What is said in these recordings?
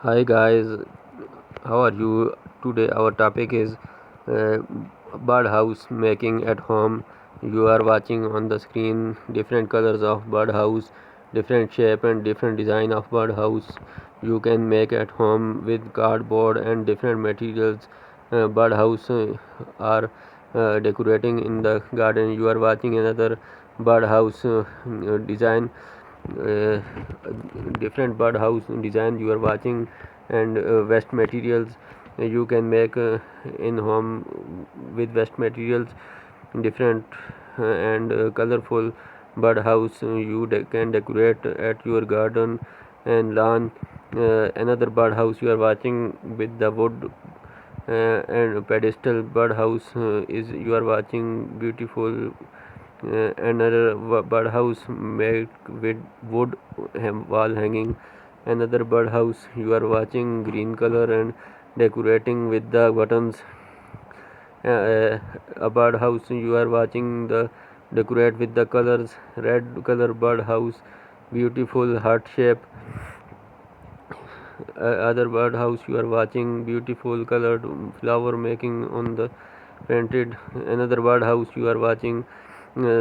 Hi guys, how are you? Today our topic is uh, birdhouse making at home. You are watching on the screen different colors of birdhouse, different shape and different design of birdhouse. You can make at home with cardboard and different materials. Birdhouse are decorating in the garden. You are watching another birdhouse design, uh, different birdhouse design you are watching, and waste materials you can make in home with waste materials, different and colorful birdhouse can decorate at your garden and lawn. Another birdhouse you are watching with the wood and pedestal birdhouse is you are watching beautiful. Another birdhouse made with wood wall hanging. Another birdhouse you are watching green color and decorating with the buttons. A birdhouse you are watching the decorate with the colors red color birdhouse, beautiful heart shape. Other birdhouse you are watching beautiful colored flower making on the painted. Another birdhouse you are watching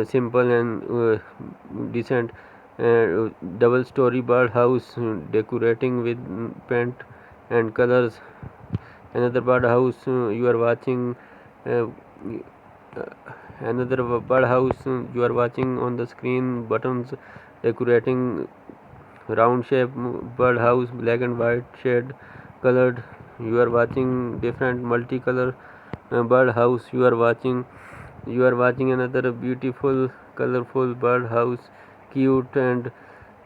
simple and decent double story birdhouse decorating with paint and colors. Another birdhouse you are watching uh, another birdhouse you are watching on the screen buttons decorating round shape birdhouse, black and white shade colored. You are watching different multicolor birdhouse. You are watching another beautiful colorful birdhouse, cute, and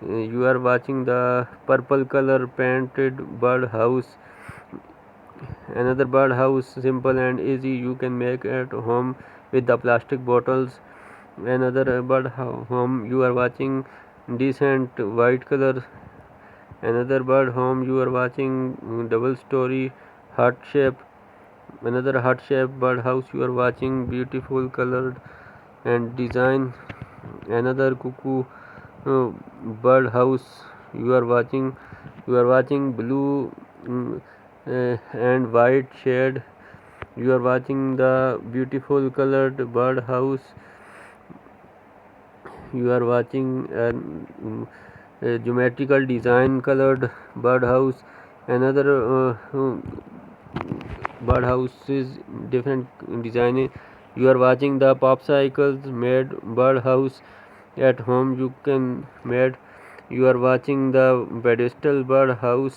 you are watching the purple color painted birdhouse. Another birdhouse, simple and easy, you can make at home with the plastic bottles. Another bird home you are watching decent white color. Another bird home you are watching double story heart shape. Another heart shape bird house you are watching beautiful colored and design. Another cuckoo uh, bird house you are watching blue and white shade. You are watching the beautiful colored bird house. You are watching a geometrical design colored birdhouse. Another birdhouse is different design. You are watching the popsicles made birdhouse at home you can made. You are watching the pedestal birdhouse.